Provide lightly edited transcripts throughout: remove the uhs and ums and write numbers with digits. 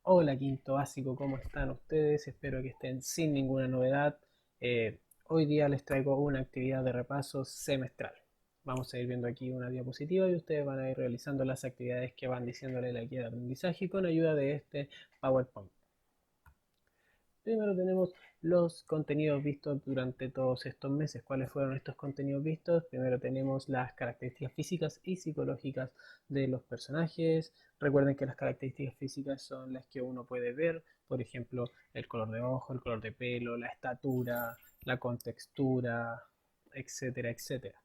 Hola quinto básico, ¿cómo están ustedes? Espero que estén sin ninguna novedad. Hoy día les traigo una actividad de repaso semestral. Vamos a ir viendo aquí una diapositiva y ustedes van a ir realizando las actividades que van diciéndole la guía de aprendizaje con ayuda de este PowerPoint. Primero tenemos los contenidos vistos durante todos estos meses. ¿Cuáles fueron estos contenidos vistos? Primero tenemos las características físicas y psicológicas de los personajes. Recuerden que las características físicas son las que uno puede ver, por ejemplo, el color de ojo, el color de pelo, la estatura, la contextura, etcétera, etcétera.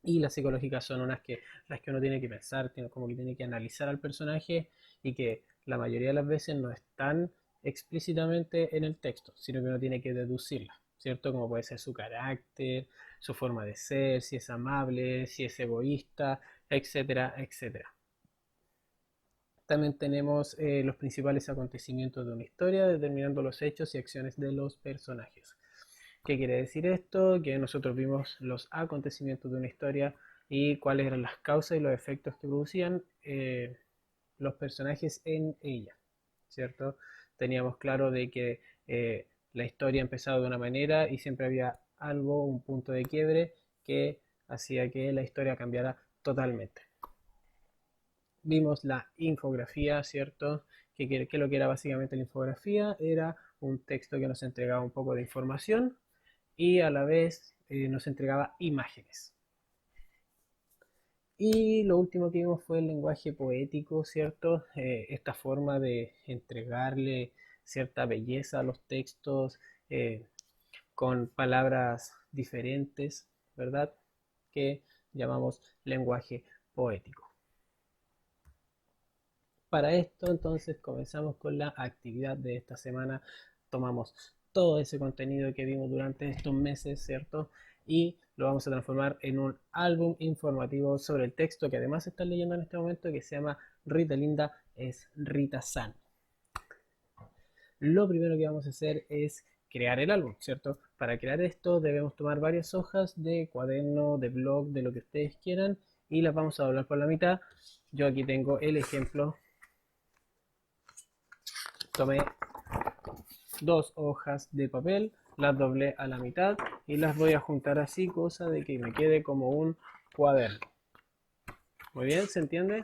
Y las psicológicas son las que uno tiene que pensar, como que tiene que analizar al personaje y que la mayoría de las veces no están explícitamente en el texto, sino que uno tiene que deducirlas, ¿cierto? Como puede ser su carácter, su forma de ser, si es amable, si es egoísta, etcétera, etcétera. También tenemos los principales acontecimientos de una historia, determinando los hechos y acciones de los personajes. ¿Qué quiere decir esto? Que nosotros vimos los acontecimientos de una historia y cuáles eran las causas y los efectos que producían los personajes en ella, ¿cierto? Teníamos claro de que la historia empezaba de una manera y siempre había algo, un punto de quiebre que hacía que la historia cambiara totalmente. Vimos la infografía, ¿cierto? Que lo que era básicamente la infografía era un texto que nos entregaba un poco de información y a la vez nos entregaba imágenes. Y lo último que vimos fue el lenguaje poético, ¿cierto? Esta forma de entregarle cierta belleza a los textos con palabras diferentes, ¿verdad? Que llamamos lenguaje poético. Para esto entonces comenzamos con la actividad de esta semana. Tomamos todo ese contenido que vimos durante estos meses, ¿cierto? Y lo vamos a transformar en un álbum informativo sobre el texto que además están leyendo en este momento que se llama Rita Linda es Rita San. Lo primero que vamos a hacer es crear el álbum, ¿cierto? Para crear esto debemos tomar varias hojas de cuaderno, de blog, de lo que ustedes quieran y las vamos a doblar por la mitad. Yo aquí tengo el ejemplo. Tomé dos hojas de papel, las doblé a la mitad y las voy a juntar así, cosa de que me quede como un cuaderno. Muy bien, ¿se entiende?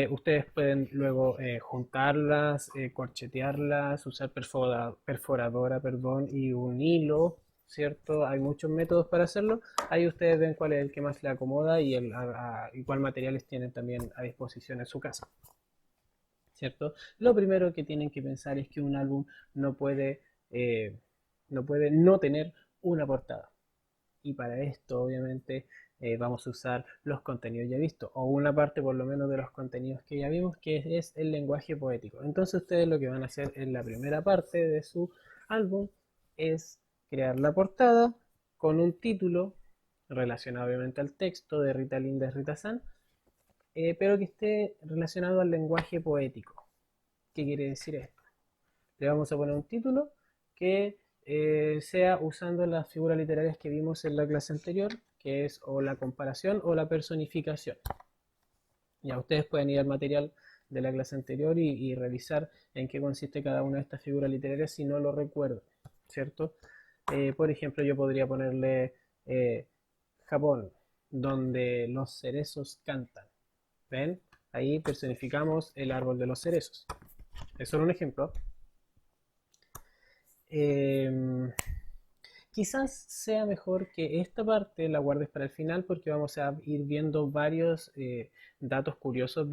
Ustedes pueden luego juntarlas, corchetearlas, usar perforadora, perdón, y un hilo, ¿cierto? Hay muchos métodos para hacerlo. Ahí ustedes ven cuál es el que más les acomoda y cuál materiales tienen también a disposición en su casa. ¿Cierto? Lo primero que tienen que pensar es que un álbum no puede, eh, no puede no tener una portada. Y para esto, obviamente, vamos a usar los contenidos ya vistos, o una parte por lo menos de los contenidos que ya vimos, que es el lenguaje poético. Entonces ustedes lo que van a hacer en la primera parte de su álbum es crear la portada con un título relacionado obviamente al texto de Rita Linda es Rita San, pero que esté relacionado al lenguaje poético. ¿Qué quiere decir esto? Le vamos a poner un título que sea usando las figuras literarias que vimos en la clase anterior, que es o la comparación o la personificación. Ya ustedes pueden ir al material de la clase anterior y revisar en qué consiste cada una de estas figuras literarias si no lo recuerdo, ¿cierto? Por ejemplo, yo podría ponerle eh, Japón, donde los cerezos cantan. ¿Ven? Ahí personificamos el árbol de los cerezos. Es solo un ejemplo. Eh, Quizás sea mejor que esta parte la guardes para el final porque vamos a ir viendo varios datos curiosos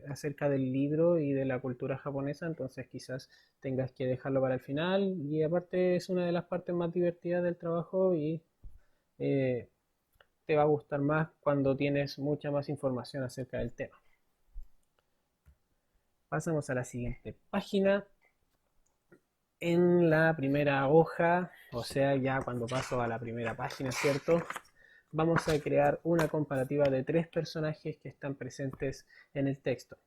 acerca del libro y de la cultura japonesa, entonces quizás tengas que dejarlo para el final y aparte es una de las partes más divertidas del trabajo y eh, te va a gustar más cuando tienes mucha más información acerca del tema. Pasamos a la siguiente página. En la primera hoja, o sea, ya cuando paso a la primera página, ¿cierto? Vamos a crear una comparativa de tres personajes que están presentes en el texto,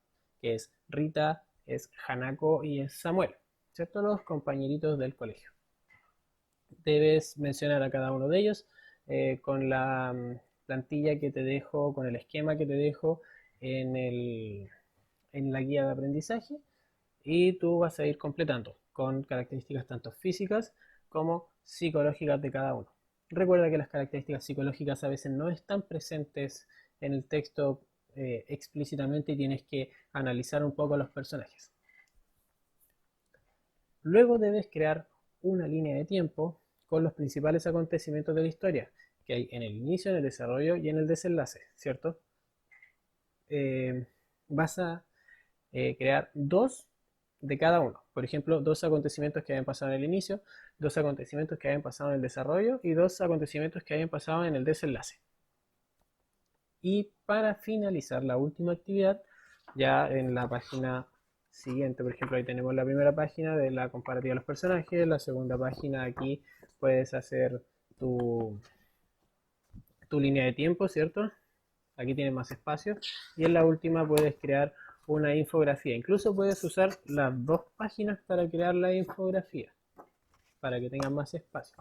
que es Rita, es Hanako y es Samuel, ¿cierto? Los compañeritos del colegio. Debes mencionar a cada uno de ellos con la plantilla que te dejo, con el esquema que te dejo en en la guía de aprendizaje y tú vas a ir completando con características tanto físicas como psicológicas de cada uno. Recuerda que las características psicológicas a veces no están presentes en el texto explícitamente y tienes que analizar un poco a los personajes. Luego debes crear una línea de tiempo con los principales acontecimientos de la historia que hay en el inicio, en el desarrollo y en el desenlace, ¿cierto? Vas a crear dos de cada uno. Por ejemplo, dos acontecimientos que hayan pasado en el inicio, dos acontecimientos que hayan pasado en el desarrollo y dos acontecimientos que hayan pasado en el desenlace. Y para finalizar la última actividad, ya en la página siguiente, por ejemplo, ahí tenemos la primera página de la comparativa de los personajes, la segunda página aquí puedes hacer tu, tu línea de tiempo, ¿cierto? Aquí tienes más espacio. Y en la última puedes crear una infografía. Incluso puedes usar las dos páginas para crear la infografía, para que tengas más espacio.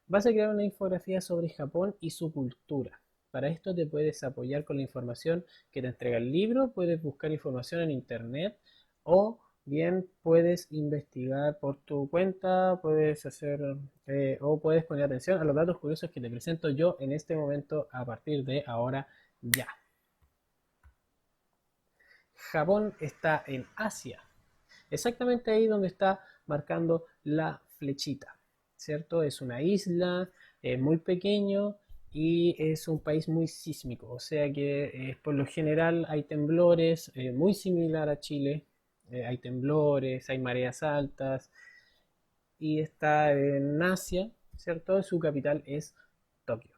Vas a crear una infografía sobre Japón y su cultura. Para esto te puedes apoyar con la información que te entrega el libro, puedes buscar información en internet o bien puedes investigar por tu cuenta, puedes hacer o puedes poner atención a los datos curiosos que te presento yo en este momento a partir de ahora ya. Japón está en Asia, exactamente ahí donde está marcando la flechita, ¿cierto? Es una isla muy pequeño y es un país muy sísmico, o sea que por lo general hay temblores, muy similar a Chile, hay temblores, hay mareas altas y está en Asia, ¿cierto? Su capital es Tokio.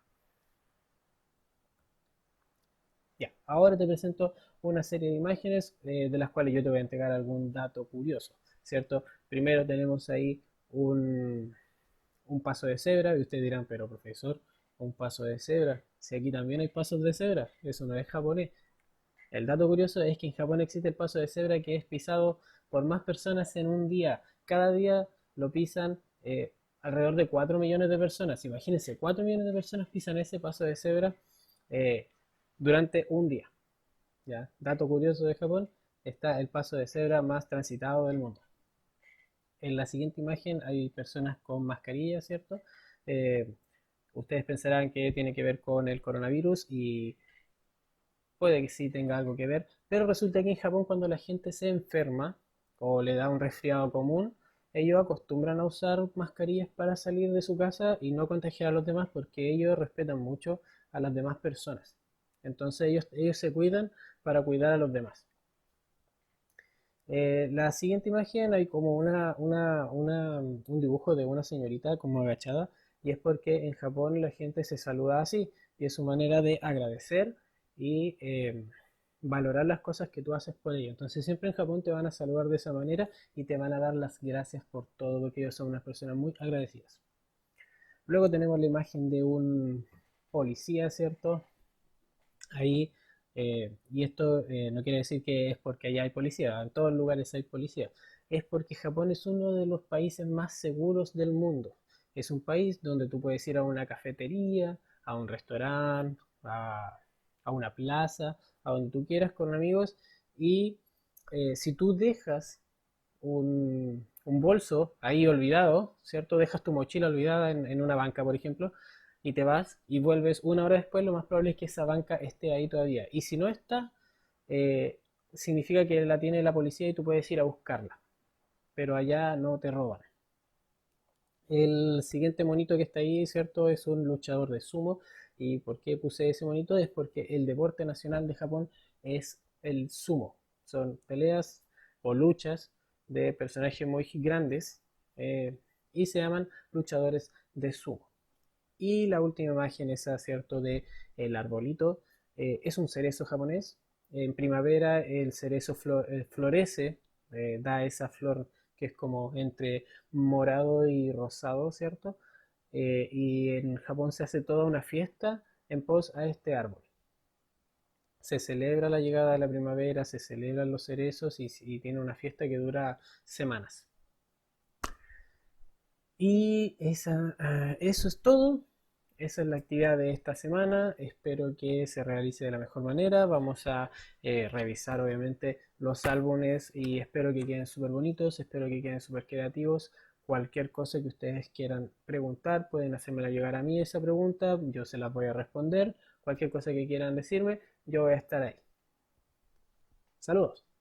Ya, ahora te presento una serie de imágenes de las cuales yo te voy a entregar algún dato curioso, ¿cierto? Primero tenemos ahí un, un paso de cebra y ustedes dirán, pero profesor, un paso de cebra, si aquí también hay pasos de cebra, eso no es japonés. El dato curioso es que en Japón existe el paso de cebra que es pisado por más personas en un día. Cada día lo pisan alrededor de 4 millones de personas. Imagínense, 4 millones de personas pisan ese paso de cebra eh, durante un día. ¿Ya? Dato curioso de Japón, está el paso de cebra más transitado del mundo. En la siguiente imagen hay personas con mascarilla, ¿cierto? Eh, Ustedes pensarán que tiene que ver con el coronavirus y puede que sí tenga algo que ver, pero resulta que en Japón cuando la gente se enferma o le da un resfriado común, ellos acostumbran a usar mascarillas para salir de su casa y no contagiar a los demás porque ellos respetan mucho a las demás personas. Entonces ellos se cuidan para cuidar a los demás. La siguiente imagen hay como un dibujo de una señorita como agachada y es porque en Japón la gente se saluda así y es su manera de agradecer y valorar las cosas que tú haces por ellos. Entonces siempre en Japón te van a saludar de esa manera y te van a dar las gracias por todo porque ellos son unas personas muy agradecidas. Luego tenemos la imagen de un policía, ¿cierto? Ahí, y esto no quiere decir que es porque allá hay policía, en todos lugares hay policía, es porque Japón es uno de los países más seguros del mundo. Es un país donde tú puedes ir a una cafetería, a un restaurante, a una plaza, a donde tú quieras con amigos y si tú dejas un bolso ahí olvidado, ¿cierto? Dejas tu mochila olvidada en una banca, por ejemplo, y te vas y vuelves una hora después, lo más probable es que esa banca esté ahí todavía. Y si no está, eh, significa que la tiene la policía y tú puedes ir a buscarla, pero allá no te roban. El siguiente monito que está ahí, ¿cierto? Es un luchador de sumo. ¿Y por qué puse ese monito? Es porque el deporte nacional de Japón es el sumo. Son peleas o luchas de personajes muy grandes eh, y se llaman luchadores de sumo. Y la última imagen es, ¿cierto?, de el arbolito. Es un cerezo japonés. En primavera el cerezo florece, da esa flor que es como entre morado y rosado, ¿cierto? Y en Japón se hace toda una fiesta en pos a este árbol. Se celebra la llegada de la primavera, se celebran los cerezos y tiene una fiesta que dura semanas. Y eso es todo. esa es la actividad de esta semana. Espero que se realice de la mejor manera. Vamos a revisar obviamente los álbumes y espero que queden súper bonitos, espero que queden súper creativos. Cualquier cosa que ustedes quieran preguntar, pueden hacérmela llegar a mí esa pregunta, yo se la voy a responder. Cualquier cosa que quieran decirme, yo voy a estar ahí. Saludos.